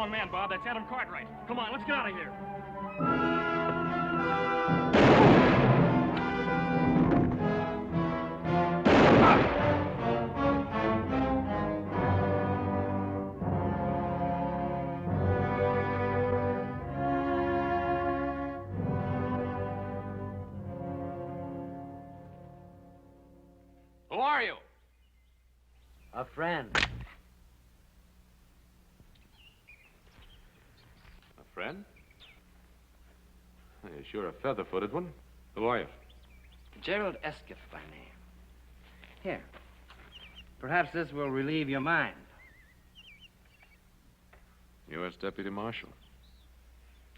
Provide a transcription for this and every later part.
wrong man, Bob. That's Adam Cartwright. Come on, let's get out of here. Who are you? A friend. A friend? You're sure a feather-footed one. Who are you? Gerald Escott by name. Here. Perhaps this will relieve your mind. U.S. Deputy Marshal.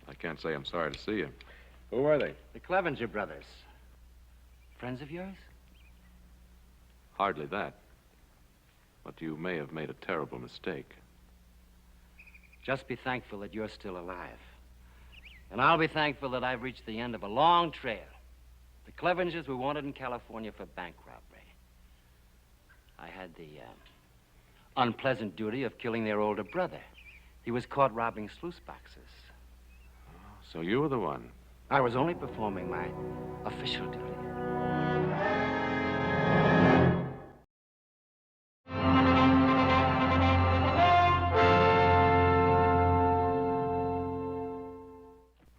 I can't say I'm sorry to see you. Who are they? The Clevenger brothers. Friends of yours? Hardly that. But you may have made a terrible mistake. Just be thankful that you're still alive. And I'll be thankful that I've reached the end of a long trail. The Clevengers were wanted in California for bank robbery. I had the unpleasant duty of killing their older brother. He was caught robbing sluice boxes. So you were the one. I was only performing my official duty.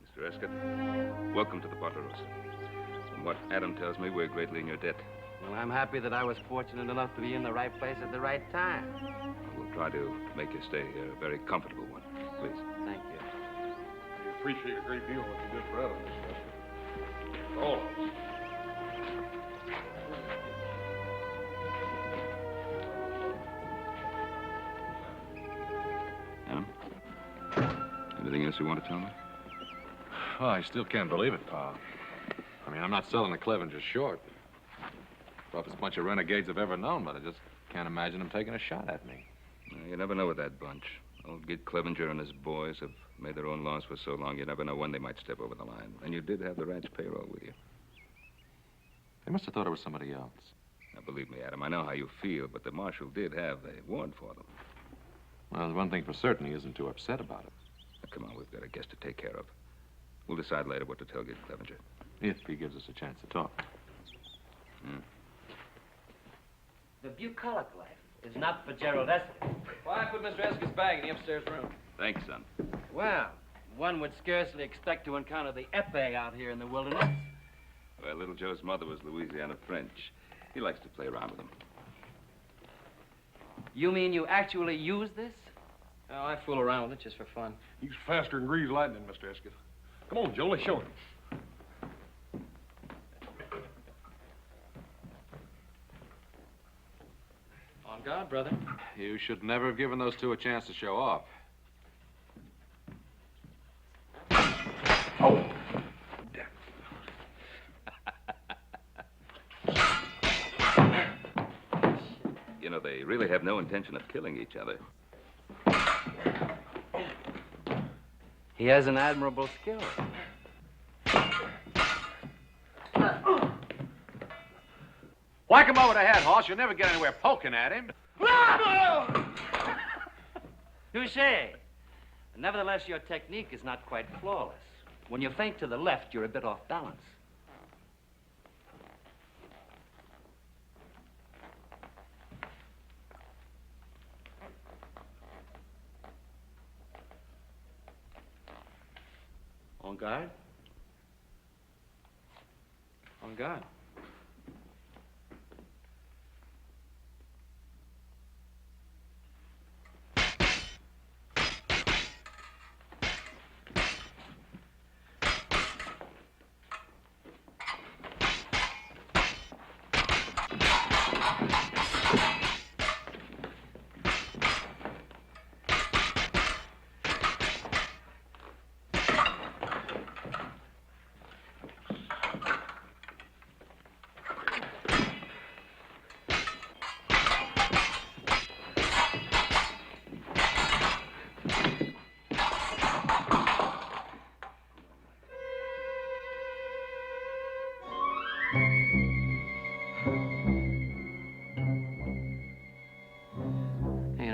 Mr. Escott, welcome to the Ponderosa. From what Adam tells me, we're greatly in your debt. Well, I'm happy that I was fortunate enough to be in the right place at the right time. We'll try to make your stay here a very comfortable one. Please. Thank you. We appreciate a great deal what you did for Adam, Mr. Escott. For all of us. Adam? Anything else you want to tell me? Oh, I still can't believe it, Pa. I mean, I'm not selling the Clevengers short. Roughest bunch of renegades I've ever known, but I just can't imagine them taking a shot at me. You never know with that bunch. Old Gid Clevenger and his boys have made their own laws for so long, you never know when they might step over the line. And you did have the ranch payroll with you. They must have thought it was somebody else. Now, believe me, Adam, I know how you feel, but the marshal did have the warrant for them. Well, there's one thing for certain, he isn't too upset about it. Now, come on, we've got a guest to take care of. We'll decide later what to tell Gid Clevenger. If he gives us a chance to talk. The bucolic life is not for Gerald Escott. Why, I put Mr. Escott's bag in the upstairs room. Thanks, son. Well, one would scarcely expect to encounter the épée out here in the wilderness. Well, little Joe's mother was Louisiana French. He likes to play around with them. You mean you actually use this? Oh, I fool around with it just for fun. He's faster than Grease's lightning, Mr. Escott. Come on, Joe, let's show him. On guard, brother. You should never have given those two a chance to show off. Oh! You know, they really have no intention of killing each other. He has an admirable skill. Whack him over the head, Hoss. You'll never get anywhere poking at him. Touché. Nevertheless, your technique is not quite flawless. When you feint to the left, you're a bit off balance. On guard? On guard.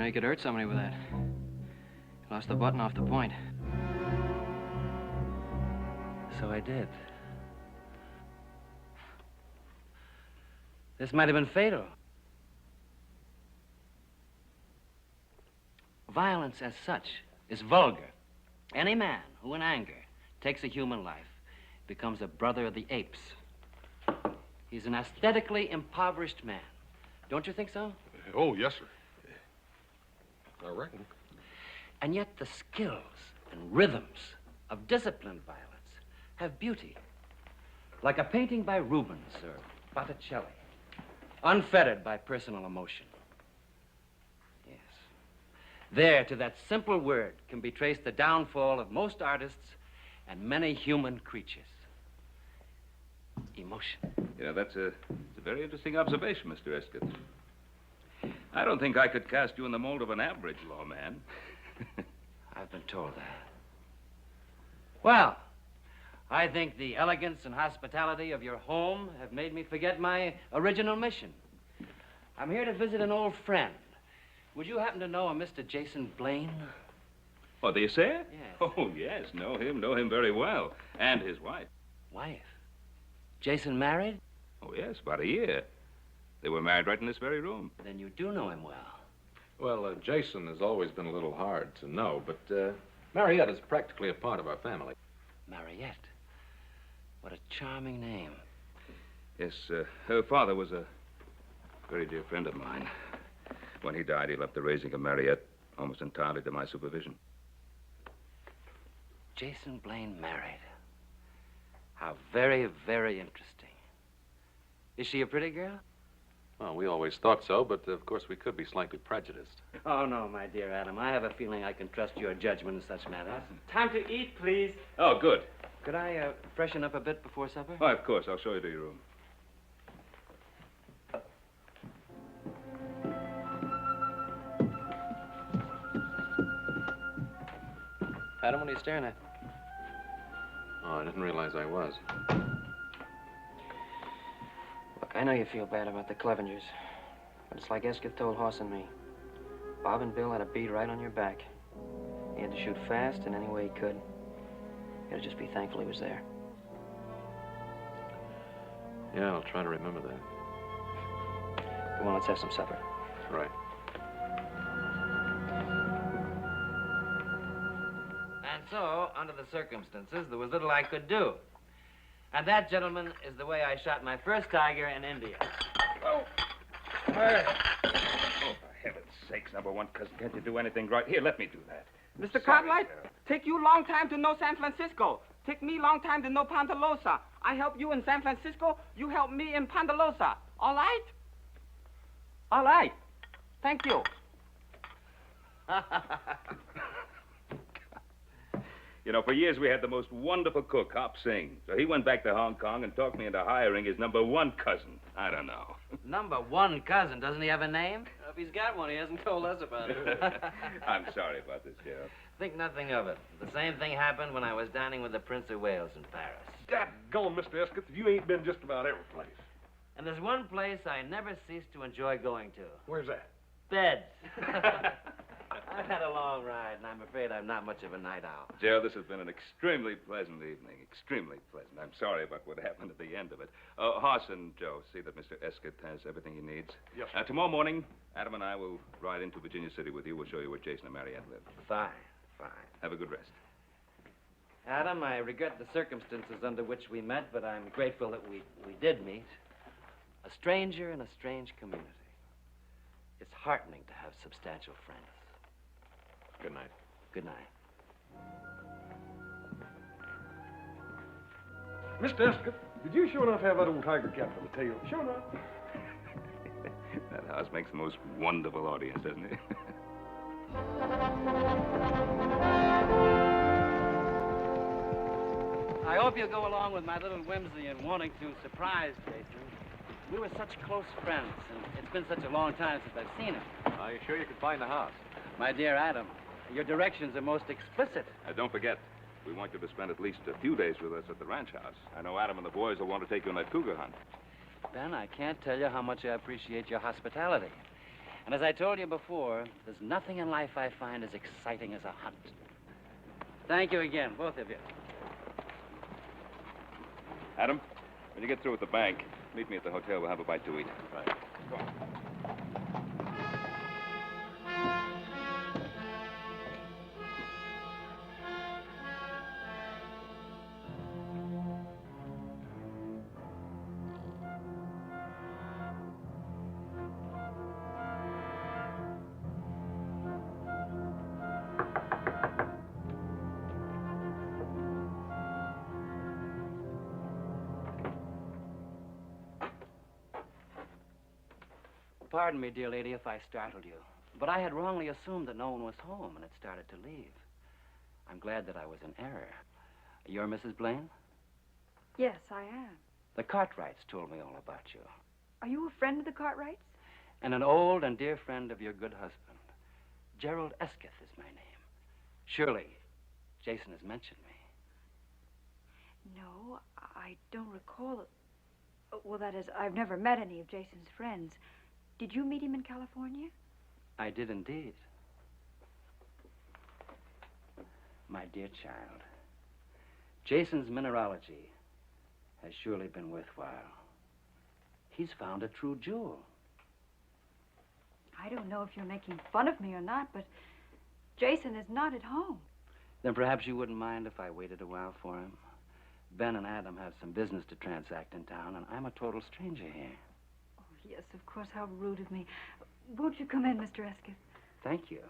You could hurt somebody with that. Lost the button off the point. So I did. This might have been fatal. Violence as such is vulgar. Any man who in anger takes a human life becomes a brother of the apes. He's an aesthetically impoverished man. Don't you think so? Oh, yes, sir. I reckon. And yet the skills and rhythms of disciplined violence have beauty. Like a painting by Rubens or Botticelli, unfettered by personal emotion. Yes. There, to that simple word, can be traced the downfall of most artists and many human creatures. Emotion. Yeah, that's a very interesting observation, Mr. Escott. I don't think I could cast you in the mold of an average lawman. I've been told that. Well, I think the elegance and hospitality of your home have made me forget my original mission. I'm here to visit an old friend. Would you happen to know a Mr. Jason Blaine? Oh, do you say? Yes. Oh, yes. Know him very well. And his wife. Wife? Jason married? Oh, yes, about a year. They were married right in this very room. Then you do know him well. Well, Jason has always been a little hard to know, but Mariette is practically a part of our family. Mariette. What a charming name. Yes, her father was a very dear friend of mine. When he died, he left the raising of Mariette almost entirely to my supervision. Jason Blaine married. How very, very interesting. Is she a pretty girl? Well, we always thought so, but of course we could be slightly prejudiced. Oh, no, my dear Adam. I have a feeling I can trust your judgment in such matters. Time to eat, please. Oh, good. Could I freshen up a bit before supper? Oh, of course. I'll show you to your room. Adam, what are you staring at? Oh, I didn't realize I was. Look, I know you feel bad about the Clevengers, but it's like Escott told Hoss and me. Bob and Bill had a bead right on your back. He had to shoot fast in any way he could. You gotta just be thankful he was there. Yeah, I'll try to remember that. Come on, let's have some supper. Right. And so, under the circumstances, there was little I could do. And that, gentlemen, is the way I shot my first tiger in India. Oh, for heaven's sakes, number one cousin, can't you do anything right? Here, let me do that. Mr. Cartwright, take you long time to know San Francisco. Take me long time to know Ponderosa. I help you in San Francisco, you help me in Ponderosa. All right? All right. Thank you. You know, for years we had the most wonderful cook, Hop Singh. So he went back to Hong Kong and talked me into hiring his number one cousin. I don't know. Number one cousin. Doesn't he have a name? If he's got one, he hasn't told us about it. I'm sorry about this, Sheriff. Think nothing of it. The same thing happened when I was dining with the Prince of Wales in Paris. Daggone, Mr. Escott, you ain't been just about every place. And there's one place I never cease to enjoy going to. Where's that? Bed. I've had a long ride, and I'm afraid I'm not much of a night owl. Gerald, this has been an extremely pleasant evening. Extremely pleasant. I'm sorry about what happened at the end of it. Hoss and Joe, see that Mr. Escott has everything he needs. Yes, sir. Tomorrow morning, Adam and I will ride into Virginia City with you. We'll show you where Jason and Mariette live. Fine, fine. Have a good rest. Adam, I regret the circumstances under which we met, but I'm grateful that we did meet. A stranger in a strange community. It's heartening to have substantial friends. Good night. Good night. Mr. Escott, did you sure enough have that old tiger cat for the tail? Sure enough. That house makes the most wonderful audience, doesn't it? I hope you'll go along with my little whimsy in wanting to surprise Jason. We were such close friends, and it's been such a long time since I've seen him. Are you sure you can find the house? My dear Adam, your directions are most explicit. Don't forget, we want you to spend at least a few days with us at the ranch house. I know Adam and the boys will want to take you on that cougar hunt. Ben, I can't tell you how much I appreciate your hospitality. And as I told you before, there's nothing in life I find as exciting as a hunt. Thank you again, both of you. Adam, when you get through with the bank, meet me at the hotel. We'll have a bite to eat. Right. Go on. Pardon me, dear lady, if I startled you, but I had wrongly assumed that no one was home and had started to leave. I'm glad that I was in error. You're Mrs. Blaine? Yes, I am. The Cartwrights told me all about you. Are you a friend of the Cartwrights? And an old and dear friend of your good husband. Gerald Esketh is my name. Surely, Jason has mentioned me. No, I don't recall it. Well, that is, I've never met any of Jason's friends. Did you meet him in California? I did indeed. My dear child, Jason's mineralogy has surely been worthwhile. He's found a true jewel. I don't know if you're making fun of me or not, but Jason is not at home. Then perhaps you wouldn't mind if I waited a while for him. Ben and Adam have some business to transact in town, and I'm a total stranger here. Oh, yes, of course. How rude of me. Won't you come in, Mr. Esketh? Thank you.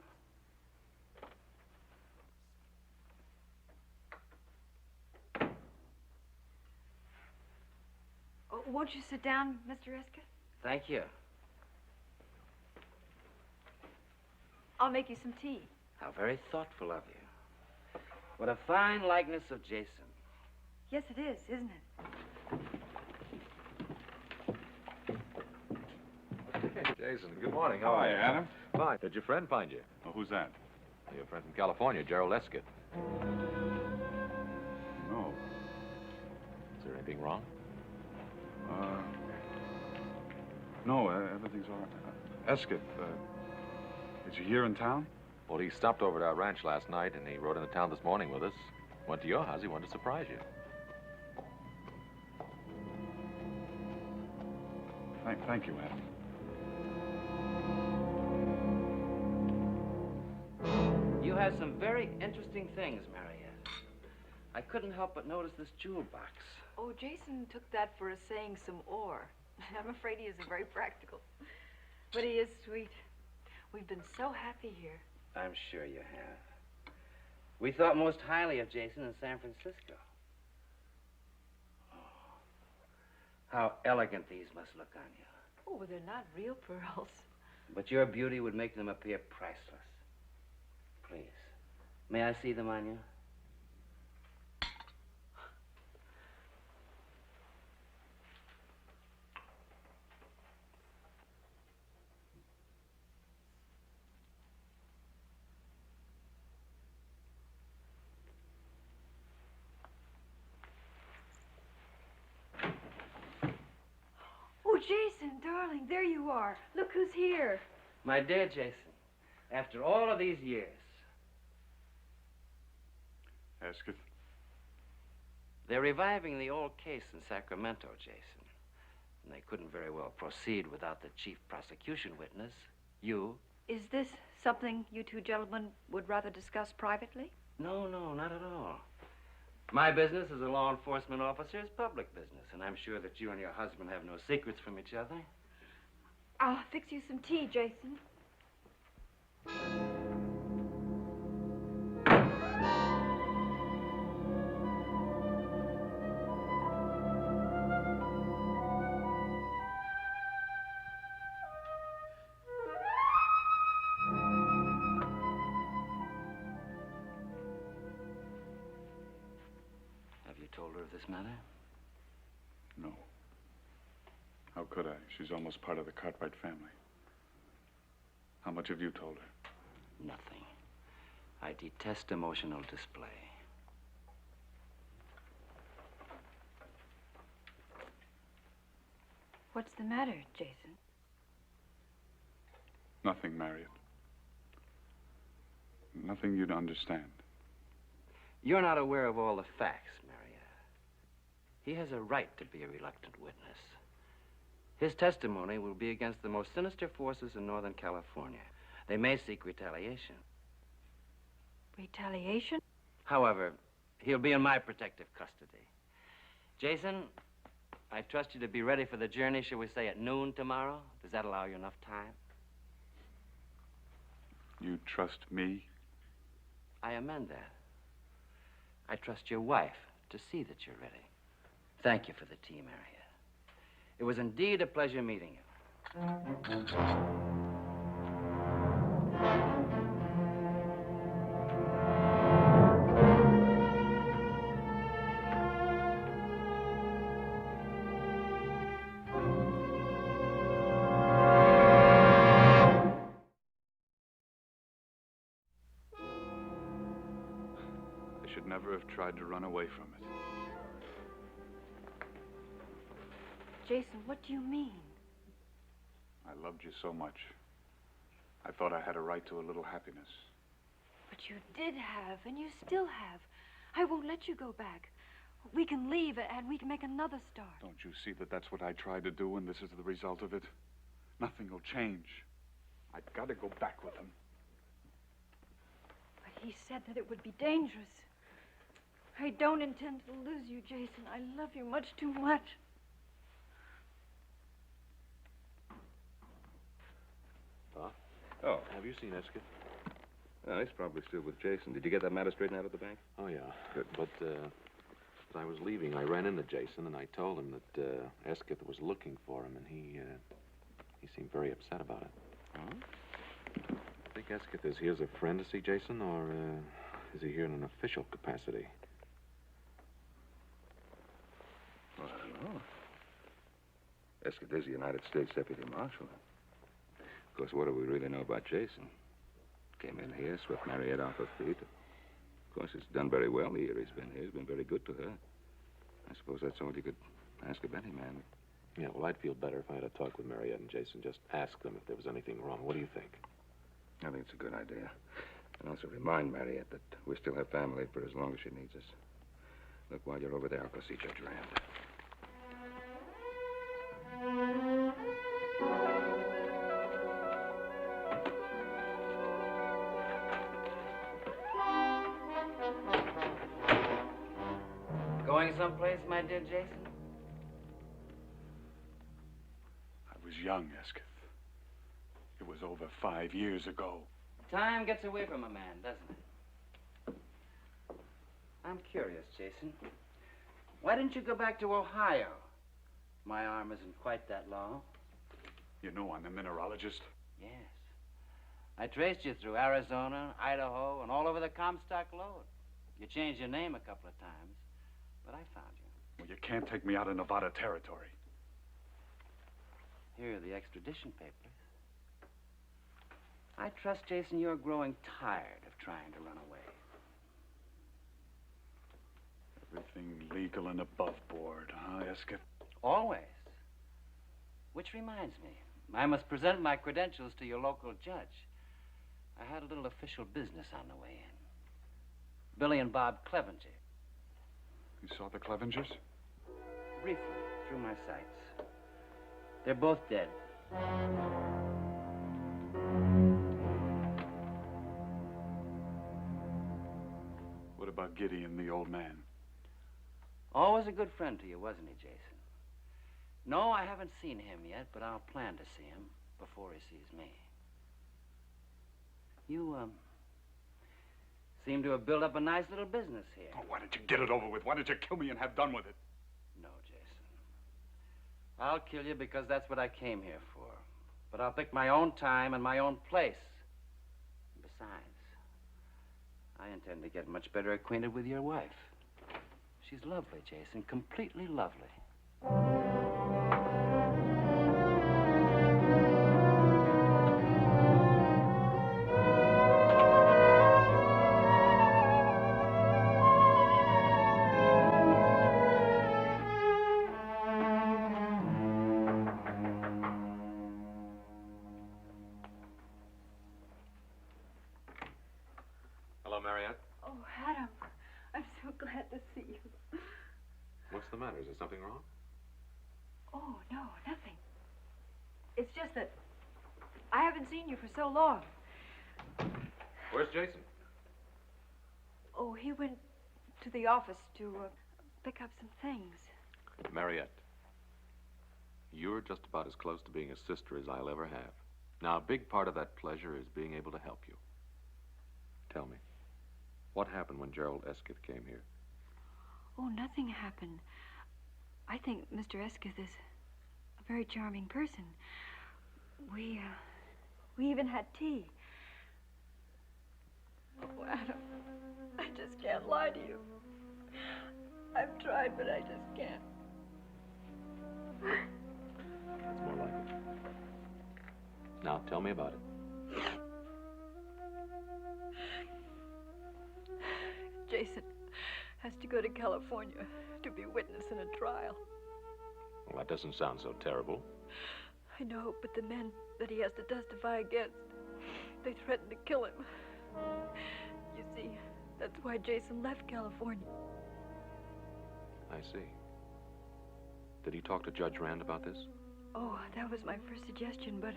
Oh, won't you sit down, Mr. Esketh? Thank you. I'll make you some tea. How very thoughtful of you. What a fine likeness of Jason. Yes, it is, isn't it? Hey, Jason, good morning. How are you? Adam? Fine. Did your friend find you? Oh, who's that? Your friend from California, Gerald Esketh. No. Is there anything wrong? No, everything's all right. Esketh, is he here in town? Well, he stopped over at our ranch last night, and he rode into town this morning with us. Went to your house. He wanted to surprise you. Thank you, Adam. You have some very interesting things, Mariette. I couldn't help but notice this jewel box. Oh, Jason took that for a saying some ore. I'm afraid he isn't very practical. But he is sweet. We've been so happy here. I'm sure you have. We thought most highly of Jason in San Francisco. Oh, how elegant these must look on you. Oh, well, they're not real pearls. But your beauty would make them appear priceless. Please, may I see them on you? Oh, Jason, darling, there you are. Look who's here. My dear Jason, after all of these years, Esketh? they're reviving the old case in Sacramento, Jason. And they couldn't very well proceed without the chief prosecution witness, you. Is this something you two gentlemen would rather discuss privately? No, not at all. My business as a law enforcement officer is public business, and I'm sure that you and your husband have no secrets from each other. I'll fix you some tea, Jason. Have you told her of this matter? No. How could I? She's almost part of the Cartwright family. How much have you told her? Nothing. I detest emotional display. What's the matter, Jason? Nothing, Marriott. Nothing you'd understand. You're not aware of all the facts, Marietta. He has a right to be a reluctant witness. His testimony will be against the most sinister forces in Northern California. They may seek retaliation. Retaliation? However, he'll be in my protective custody. Jason, I trust you to be ready for the journey, shall we say, at noon tomorrow? Does that allow you enough time? You trust me? I amend that. I trust your wife to see that you're ready. Thank you for the tea, Marietta. It was indeed a pleasure meeting you. I should never have tried to run away from it. Jason, what do you mean? I loved you so much. I thought I had a right to a little happiness. But you did have, and you still have. I won't let you go back. We can leave, and we can make another start. Don't you see that that's what I tried to do, and this is the result of it? Nothing will change. I've got to go back with him. But he said that it would be dangerous. I don't intend to lose you, Jason. I love you much too much. Pa? Oh. Have you seen Esket? Oh, he's probably still with Jason. Did you get that matter straightened out at the bank? Oh, yeah. Good. But, as I was leaving, I ran into Jason, and I told him that, Esket was looking for him, and he seemed very upset about it. Oh? I think Esket is here as a friend to see Jason, or, is he here in an official capacity? Well, I don't know. Esket is the United States Deputy Marshal. Of course, what do we really know about Jason? Came in here, swept Marietta off her feet. Of course, he's done very well the year he's been here. He's been very good to her. I suppose that's all you could ask of any man. Yeah, well, I'd feel better if I had a talk with Mariette and Jason. Just ask them if there was anything wrong. What do you think? I think it's a good idea. And also remind Mariette that we still have family for as long as she needs us. Look, while you're over there, I'll go see Judge Rand. Going someplace, my dear Jason? I was young, Esket. It was over 5 years ago. Time gets away from a man, doesn't it? I'm curious, Jason. Why didn't you go back to Ohio? My arm isn't quite that long. You know I'm a mineralogist. Yes. I traced you through Arizona, Idaho, and all over the Comstock Lode. You changed your name a couple of times, but I found you. Well, you can't take me out of Nevada territory. Here are the extradition papers. I trust, Jason, you're growing tired of trying to run away. Everything legal and above board, huh, Esket? Always. Which reminds me, I must present my credentials to your local judge. I had a little official business on the way in. Billy and Bob Clevenger. You saw the Clevengers? Briefly, through my sights. They're both dead. What about Gideon, the old man? Always a good friend to you, wasn't he, Jason? No, I haven't seen him yet, but I'll plan to see him before he sees me. You, seem to have built up a nice little business here. Oh, why don't you get it over with? Why don't you kill me and have done with it? No, Jason. I'll kill you because that's what I came here for. But I'll pick my own time and my own place. Besides, I intend to get much better acquainted with your wife. She's lovely, Jason, completely lovely. Something wrong? Oh, no, nothing. It's just that I haven't seen you for so long. Where's Jason? Oh, he went to the office to pick up some things. Mariette, you're just about as close to being a sister as I'll ever have. Now, a big part of that pleasure is being able to help you. Tell me, what happened when Gerald Esketh came here? Oh, nothing happened. I think Mr. Esketh is a very charming person. We even had tea. Oh, Adam, I just can't lie to you. I've tried, but I just can't. That's more like it. Now, tell me about it. Jason has to go to California to be witness in a trial. Well, that doesn't sound so terrible. I know, but the men that he has to testify against, they threatened to kill him. You see, that's why Jason left California. I see. Did he talk to Judge Rand about this? Oh, that was my first suggestion, but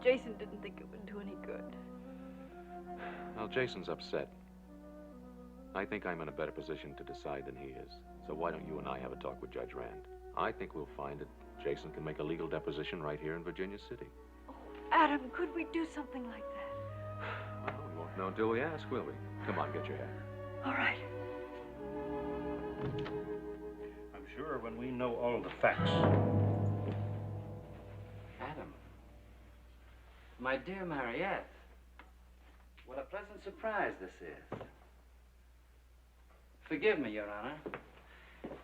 Jason didn't think it would do any good. Well, Jason's upset. I think I'm in a better position to decide than he is. So why don't you and I have a talk with Judge Rand? I think we'll find that Jason can make a legal deposition right here in Virginia City. Oh, Adam, could we do something like that? Well, we won't know until we ask, will we? Come on, get your hat. All right. I'm sure when we know all the facts. Adam. My dear Mariette. What a pleasant surprise this is. Forgive me, Your Honor.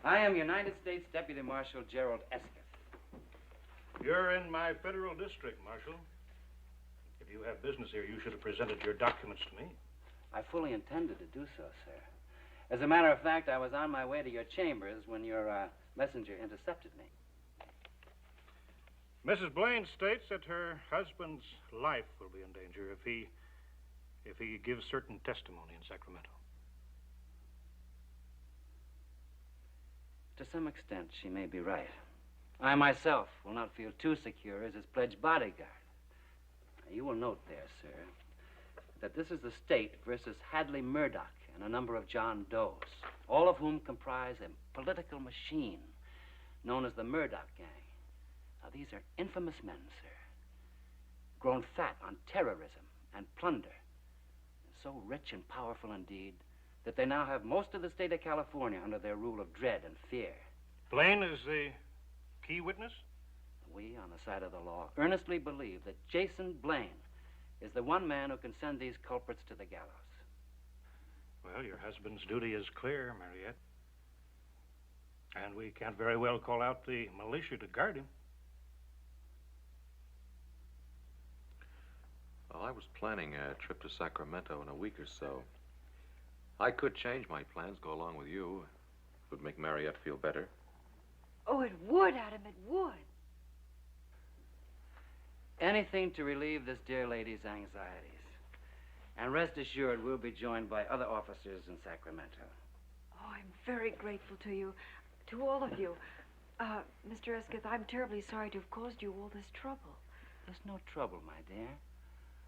I am United States Deputy Marshal Gerald Esketh. You're in my federal district, Marshal. If you have business here, you should have presented your documents to me. I fully intended to do so, sir. As a matter of fact, I was on my way to your chambers when your messenger intercepted me. Mrs. Blaine states that her husband's life will be in danger if he gives certain testimony in Sacramento. To some extent, she may be right. I myself will not feel too secure as his pledged bodyguard. You will note there, sir, that this is the state versus Hadley Murdoch and a number of John Does, all of whom comprise a political machine known as the Murdoch Gang. Now, these are infamous men, sir, grown fat on terrorism and plunder, and so rich and powerful indeed that they now have most of the state of California under their rule of dread and fear. Blaine is the key witness? We, on the side of the law, earnestly believe that Jason Blaine is the one man who can send these culprits to the gallows. Well, your husband's duty is clear, Mariette. And we can't very well call out the militia to guard him. Well, I was planning a trip to Sacramento in a week or so. I could change my plans, go along with you. It would make Mariette feel better. Oh, it would, Adam, it would. Anything to relieve this dear lady's anxieties. And rest assured, we'll be joined by other officers in Sacramento. Oh, I'm very grateful to you, to all of you. Mr. Esketh, I'm terribly sorry to have caused you all this trouble. There's no trouble, my dear.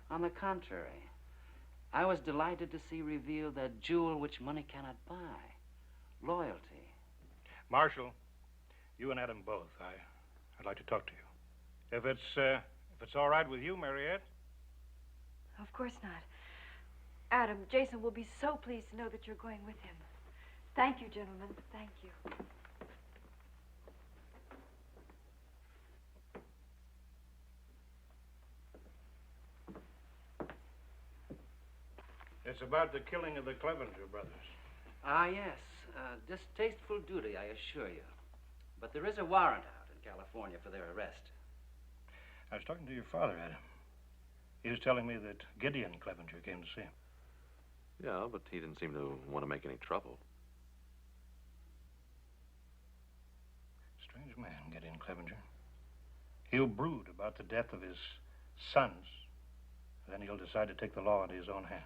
On the contrary, I was delighted to see revealed that jewel which money cannot buy, loyalty. Marshal, you and Adam both, I'd like to talk to you. If it's all right with you, Mariette. Of course not. Adam, Jason will be so pleased to know that you're going with him. Thank you, gentlemen. Thank you. It's about the killing of the Clevenger brothers. Ah, yes. Distasteful duty, I assure you. But there is a warrant out in California for their arrest. I was talking to your father, Adam. He was telling me that Gideon Clevenger came to see him. Yeah, but he didn't seem to want to make any trouble. Strange man, Gideon Clevenger. He'll brood about the death of his sons. Then he'll decide to take the law into his own hands.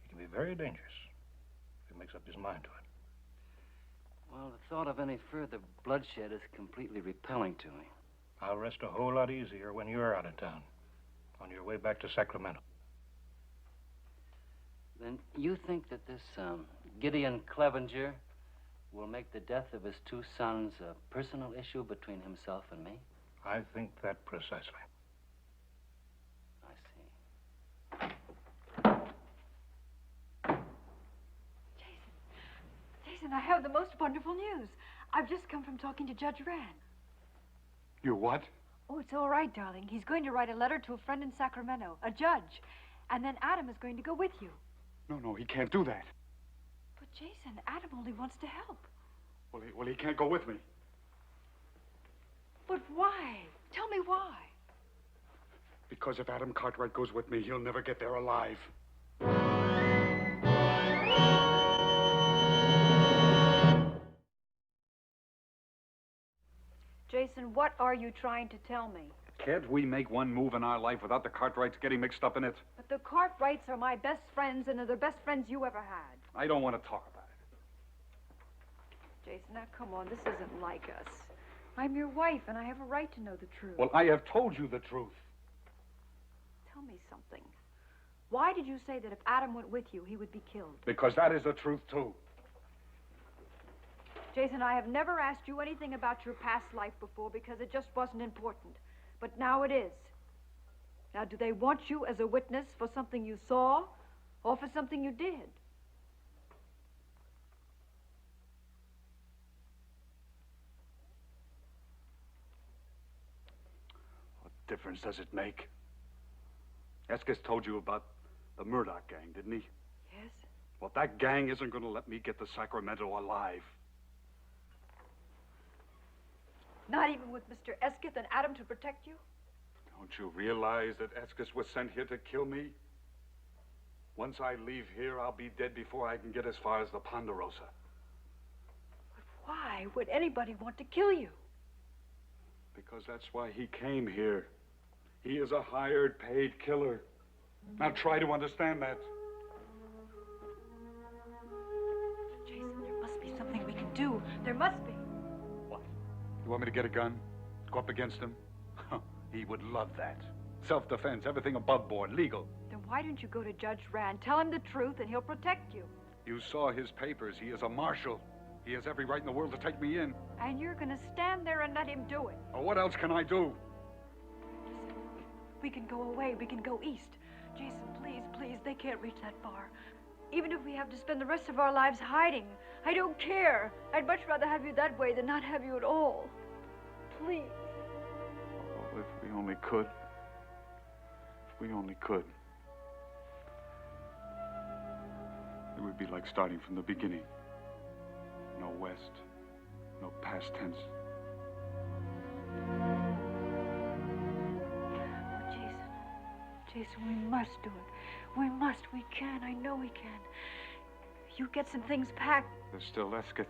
He can be very dangerous if he makes up his mind to it. Well, the thought of any further bloodshed is completely repelling to me. I'll rest a whole lot easier when you're out of town, on your way back to Sacramento. Then you think that this Gideon Clevenger will make the death of his two sons a personal issue between himself and me? I think that precisely. I see. Jason, I have the most wonderful news. I've just come from talking to Judge Rand. You what? Oh, it's all right, darling. He's going to write a letter to a friend in Sacramento, a judge. And then Adam is going to go with you. No, he can't do that. But, Jason, Adam only wants to help. Well, he can't go with me. But why? Tell me why. Because if Adam Cartwright goes with me, he'll never get there alive. Jason, what are you trying to tell me? Can't we make one move in our life without the Cartwrights getting mixed up in it? But the Cartwrights are my best friends, and they're the best friends you ever had. I don't want to talk about it. Jason, now come on, this isn't like us. I'm your wife, and I have a right to know the truth. Well, I have told you the truth. Tell me something. Why did you say that if Adam went with you, he would be killed? Because that is the truth, too. Jason, I have never asked you anything about your past life before because it just wasn't important. But now it is. Now, do they want you as a witness for something you saw or for something you did? What difference does it make? Escus told you about the Murdoch gang, didn't he? Yes. Well, that gang isn't going to let me get to Sacramento alive. Not even with Mr. Escott and Adam to protect you? Don't you realize that Escus was sent here to kill me? Once I leave here, I'll be dead before I can get as far as the Ponderosa. But why would anybody want to kill you? Because that's why he came here. He is a hired, paid killer. Now try to understand that. Jason, there must be something we can do. There must be. What? You want me to get a gun? Go up against him? He would love that. Self-defense, everything above board, legal. Then why don't you go to Judge Rand, tell him the truth, and he'll protect you? You saw his papers. He is a marshal. He has every right in the world to take me in. And you're going to stand there and let him do it. Well, what else can I do? We can go away. We can go east. Jason, please, please, they can't reach that far. Even if we have to spend the rest of our lives hiding, I don't care. I'd much rather have you that way than not have you at all. Please. Oh, if we only could. If we only could. It would be like starting from the beginning. No west, no past tense. Jason, we must do it. We must. We can. I know we can. You get some things packed. There's still Escott.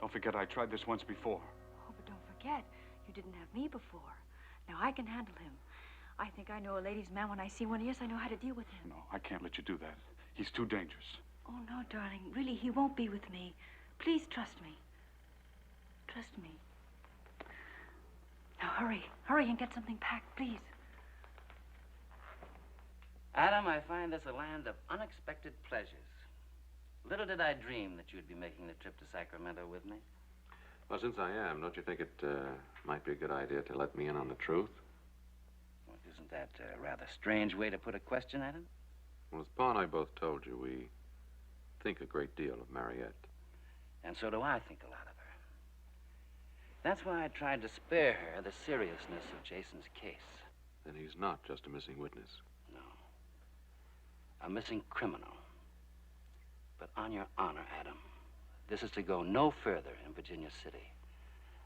Don't forget, I tried this once before. Oh, but don't forget, you didn't have me before. Now, I can handle him. I think I know a ladies' man when I see one. Yes, I know how to deal with him. No, I can't let you do that. He's too dangerous. Oh, no, darling. Really, he won't be with me. Please trust me. Trust me. Now, hurry. Hurry and get something packed, please. Adam, I find this a land of unexpected pleasures. Little did I dream that you'd be making the trip to Sacramento with me. Well, since I am, don't you think it might be a good idea to let me in on the truth? Well, isn't that a rather strange way to put a question, Adam? Well, as Pa and I both told you, we think a great deal of Mariette. And so do I think a lot of her. That's why I tried to spare her the seriousness of Jason's case. Then he's not just a missing witness. No. A missing criminal. But on your honor, Adam, this is to go no further in Virginia City.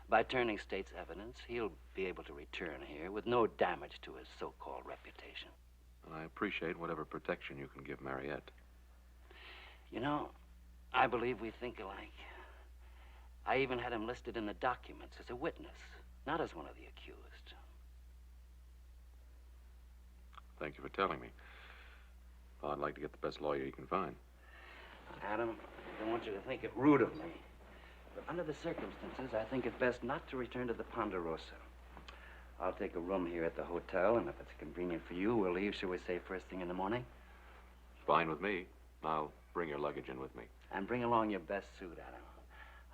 By turning state's evidence, he'll be able to return here with no damage to his so-called reputation. And I appreciate whatever protection you can give Mariette. You know, I believe we think alike. I even had him listed in the documents as a witness, not as one of the accused. Thank you for telling me. Pa, I'd like to get the best lawyer you can find. Adam, I don't want you to think it rude of me, But under the circumstances, I think it best not to return to the Ponderosa. I'll take a room here at the hotel, and if it's convenient for you, we'll leave, shall we say, first thing in the morning? Fine with me. I'll bring your luggage in with me. And bring along your best suit, Adam.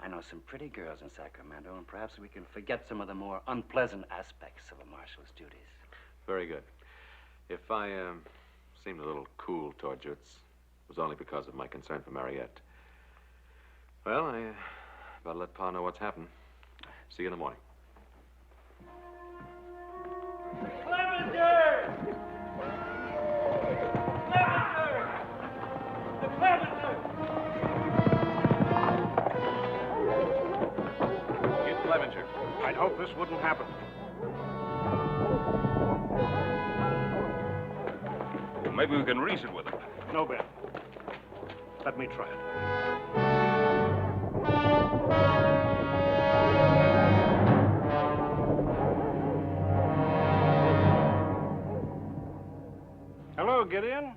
I know some pretty girls in Sacramento, and perhaps we can forget some of the more unpleasant aspects of a marshal's duties. Very good. If I seemed a little cool towards you, it was only because of my concern for Mariette. Well, I better let Pa know what's happened. See you in the morning. Clevenger! Clevenger! The Clevenger! Get Clevenger. I'd hoped this wouldn't happen. Well, maybe we can reason with him. No, Ben. Let me try it. Hello, Gideon.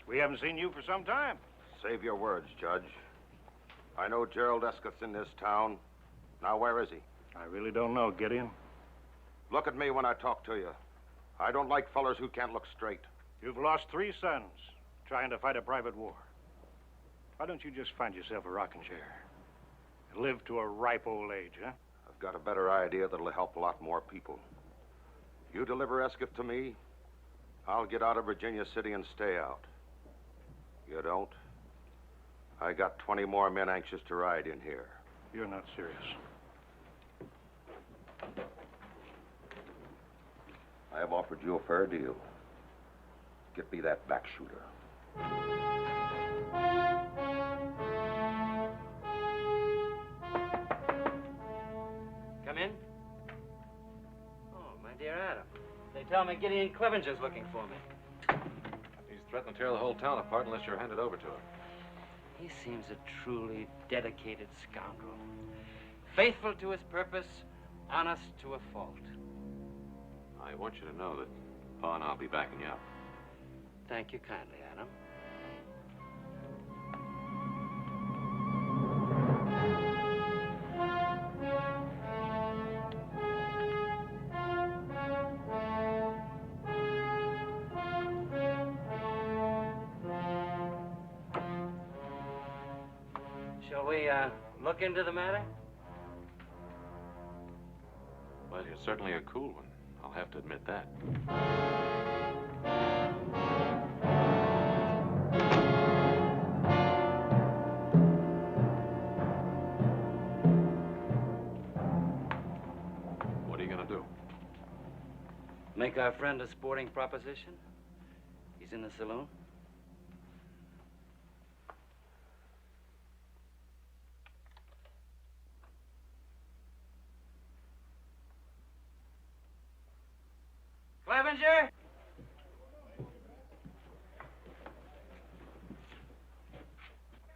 We haven't seen you for some time. Save your words, Judge. I know Gerald Eskett's in this town. Now, where is he? I really don't know, Gideon. Look at me when I talk to you. I don't like fellers who can't look straight. You've lost 3 sons trying to fight a private war. Why don't you just find yourself a rocking chair and live to a ripe old age, huh? I've got a better idea that'll help a lot more people. You deliver Eskett to me, I'll get out of Virginia City and stay out. You don't? I got 20 more men anxious to ride in here. You're not serious. I have offered you a fair deal. Get me that back shooter. Come in. Oh, my dear Adam. They tell me Gideon Clevenger's looking for me. He's threatening to tear the whole town apart unless you're handed over to him. He seems a truly dedicated scoundrel. Faithful to his purpose, honest to a fault. I want you to know that Pa and I'll be backing you up. Thank you kindly, Adam. Shall we, look into the matter? Well, you're certainly a cool one. I'll have to admit that. What are you going to do? Make our friend a sporting proposition? He's in the saloon. Clevenger?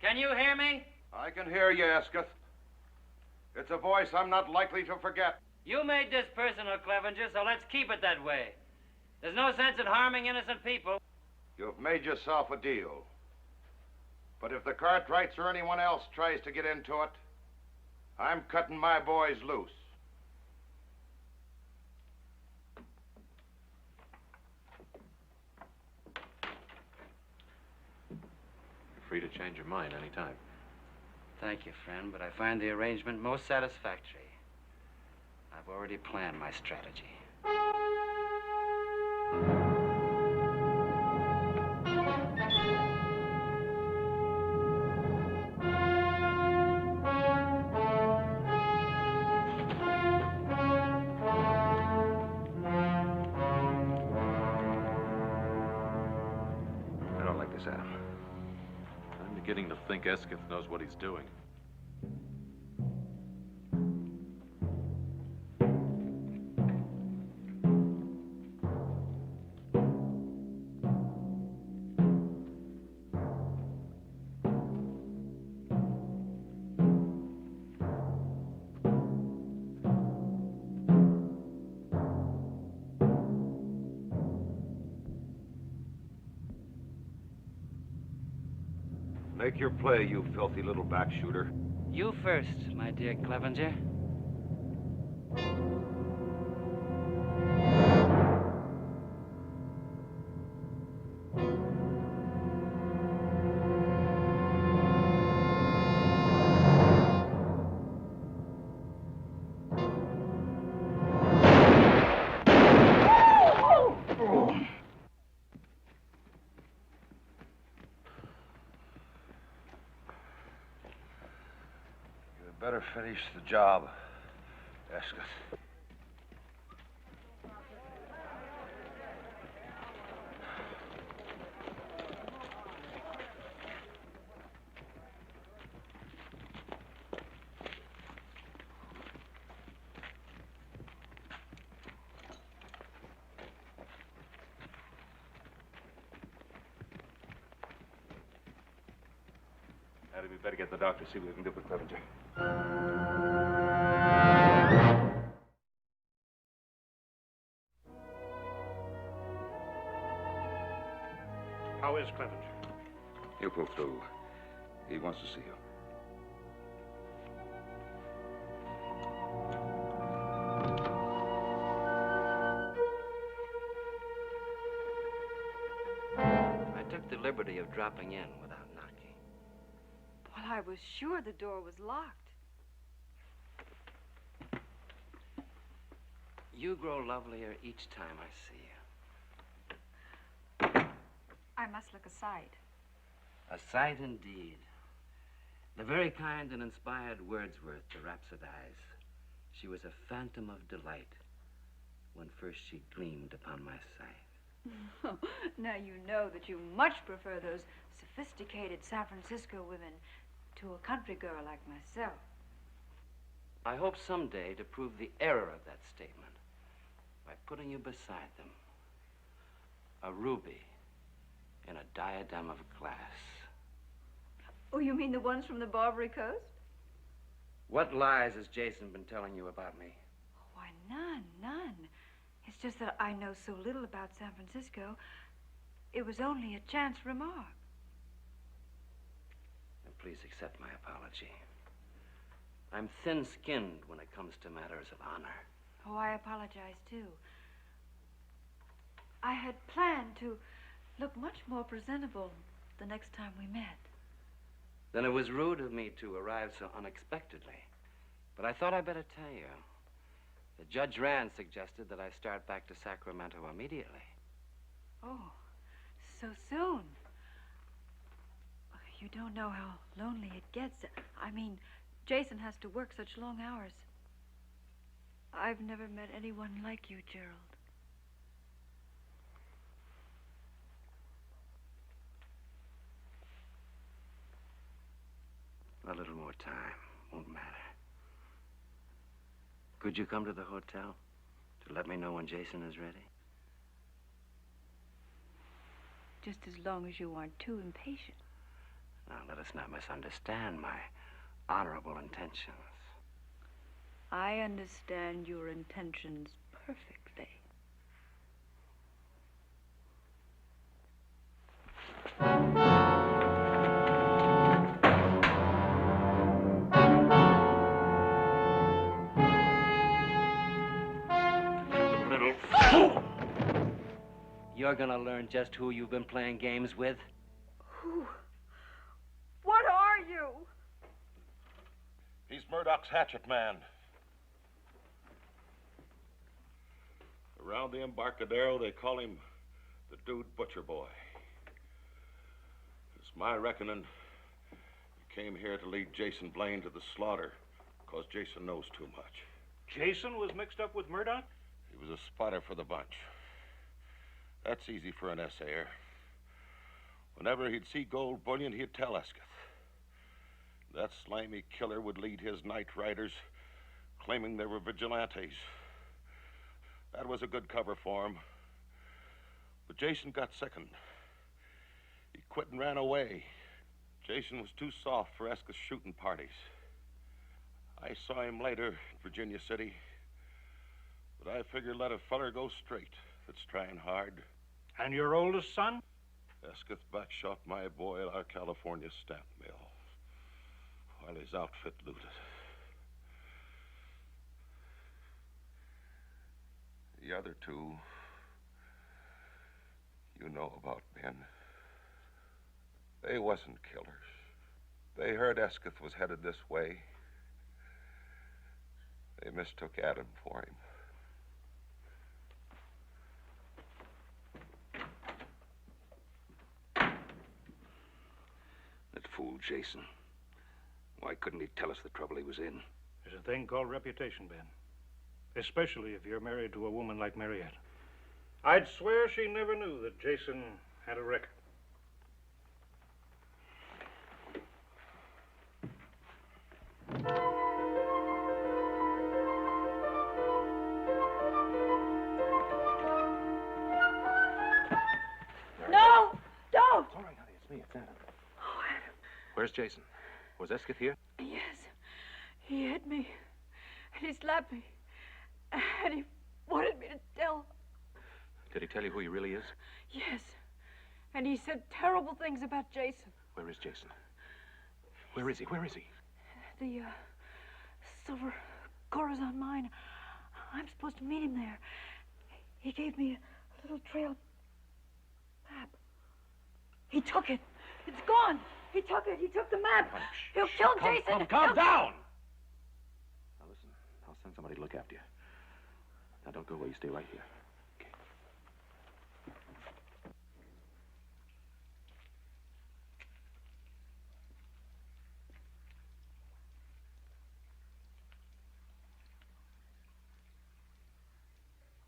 Can you hear me? I can hear you, Eskett. It's a voice I'm not likely to forget. You made this personal, Clevenger, so let's keep it that way. There's no sense in harming innocent people. You've made yourself a deal. But if the Cartwrights or anyone else tries to get into it, I'm cutting my boys loose. You're free to change your mind any time. Thank you, friend, but I find the arrangement most satisfactory. I've already planned my strategy. I don't like this, Adam. I'm beginning to think Eskett knows what he's doing. Make your play, you filthy little back shooter. You first, my dear Clevenger. Better finish the job, Escott. Hattie, we better get the doctor, see what we can do for Clevenger. How is Clevenger? He'll pull through. He wants to see you. I took the liberty of dropping in without knocking. Well, I was sure the door was locked. You grow lovelier each time I see you. I must look a sight. A sight indeed. The very kind and inspired Wordsworth to rhapsodize. She was a phantom of delight when first she gleamed upon my sight. Now you know that you much prefer those sophisticated San Francisco women to a country girl like myself. I hope someday to prove the error of that statement by putting you beside them. A ruby in a diadem of glass. Oh, you mean the ones from the Barbary Coast? What lies has Jason been telling you about me? Why, none. It's just that I know so little about San Francisco. It was only a chance remark. And please accept my apology. I'm thin-skinned when it comes to matters of honor. Oh, I apologize, too. I had planned to look much more presentable the next time we met. Then it was rude of me to arrive so unexpectedly. But I thought I'd better tell you. The Judge Rand suggested that I start back to Sacramento immediately. Oh, so soon. You don't know how lonely it gets. I mean, Jason has to work such long hours. I've never met anyone like you, Gerald. A little more time. Won't matter. Could you come to the hotel to let me know when Jason is ready? Just as long as you aren't too impatient. Now, let us not misunderstand my honorable intentions. I understand your intentions perfectly. You're gonna learn just who you've been playing games with. Who? What are you? He's Murdoch's hatchet man. Around the Embarcadero, they call him the Dude Butcher Boy. It's my reckoning he came here to lead Jason Blaine to the slaughter because Jason knows too much. Jason was mixed up with Murdoch? He was a spotter for the bunch. That's easy for an essayer. Whenever he'd see gold bullion, he'd tell Escott. That slimy killer would lead his night riders, claiming they were vigilantes. That was a good cover for him. But Jason got sickened. He quit and ran away. Jason was too soft for Escott's shooting parties. I saw him later in Virginia City, but I figured let a feller go straight that's trying hard. And your oldest son? Esketh backshot my boy at our California stamp mill while his outfit looted. The other two, you know about, Ben. They wasn't killers. They heard Esketh was headed this way. They mistook Adam for him. That fool Jason. Why couldn't he tell us the trouble he was in? There's a thing called reputation, Ben. Especially if you're married to a woman like Mariette. I'd swear she never knew that Jason had a record. No! Don't! It's all right, honey. It's me. It's Adam. Oh, Adam. Where's Jason? Was Esketh here? Yes. He hit me. And he slapped me. And he wanted me to tell. Did he tell you who he really is? Yes. And he said terrible things about Jason. Where is Jason? Where is he? Where is he? The silver Corazon mine. I'm supposed to meet him there. He gave me a little trail map. He took it. It's gone. He took it. He took the map. He'll kill Jason. Calm down. Now listen, I'll send somebody to look after you. Now don't go away. You stay right here. Okay.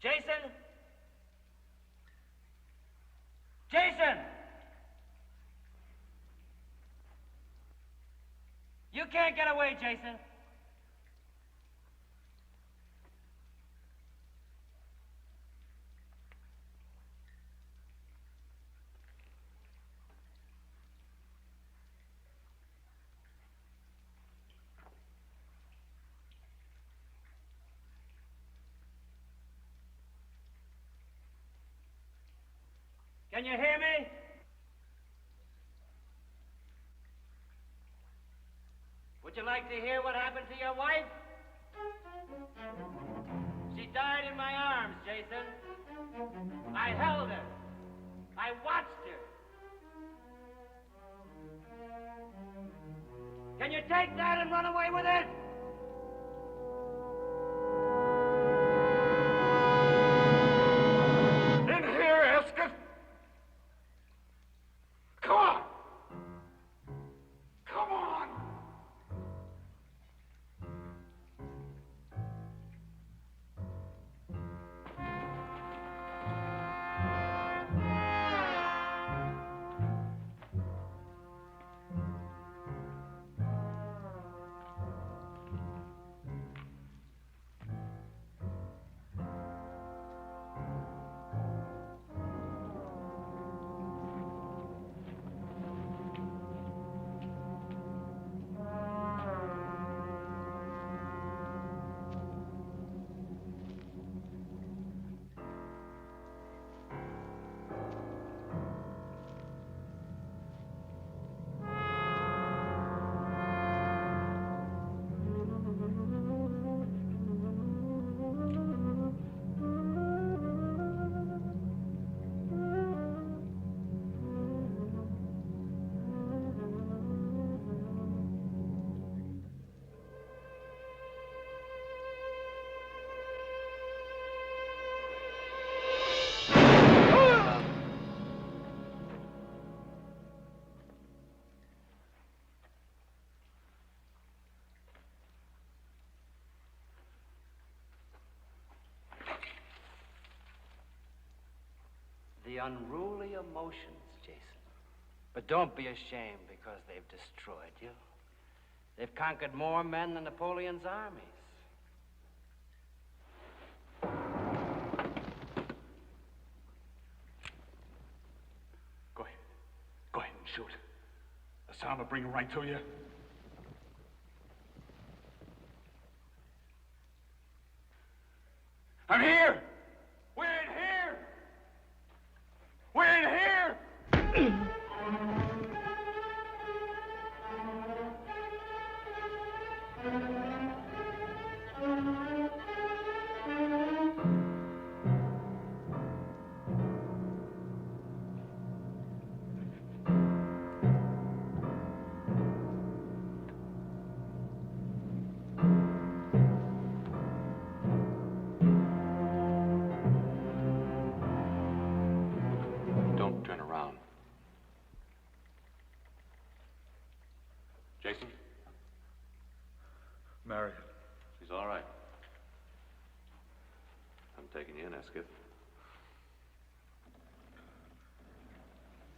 Jason? Jason! You can't get away, Jason. Can you hear me? Would you like to hear what happened to your wife? She died in my arms, Jason. I held her. I watched her. Can you take that and run away with it? In here, Esketh! Come on! Come on! The unruly emotions, Jason. But don't be ashamed because they've destroyed you. They've conquered more men than Napoleon's armies. Go ahead. Go ahead and shoot. The sound will bring him right to you. I'm here! We're in here! We're in here! Harriet? She's all right. I'm taking you in, Esketh.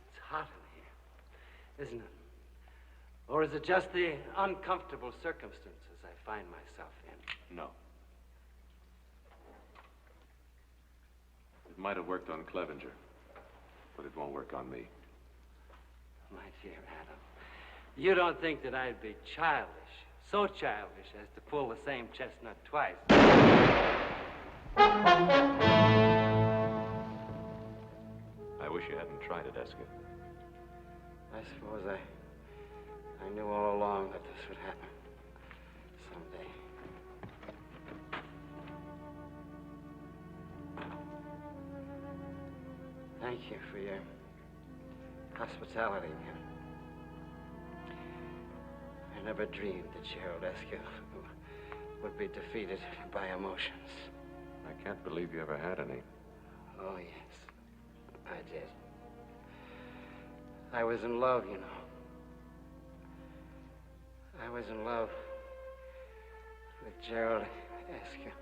It's hot in here, isn't it? Or is it just the uncomfortable circumstances I find myself in? No. It might have worked on Clevenger, but it won't work on me. My dear Adam, you don't think that I'd be childish, so childish as to pull the same chestnut twice? I wish you hadn't tried it, Esketh. I suppose I knew all along that this would happen someday. Thank you for your hospitality, man. I never dreamed that Gerald Esketh would be defeated by emotions. I can't believe you ever had any. Oh, yes, I did. I was in love, you know. I was in love with Gerald Esketh.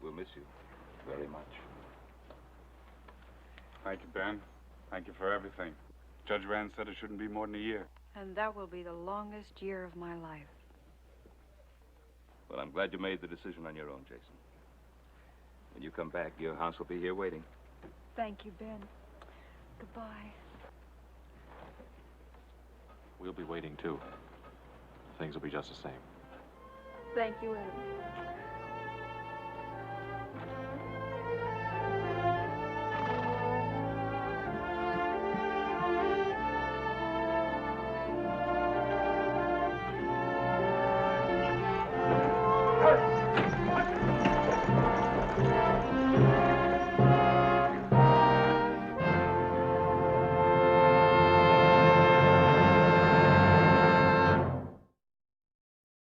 We'll miss you very much. Thank you, Ben. Thank you for everything. Judge Rand said it shouldn't be more than a year. And that will be the longest year of my life. Well, I'm glad you made the decision on your own, Jason. When you come back, your house will be here waiting. Thank you, Ben. Goodbye. We'll be waiting, too. Things will be just the same. Thank you, Adam.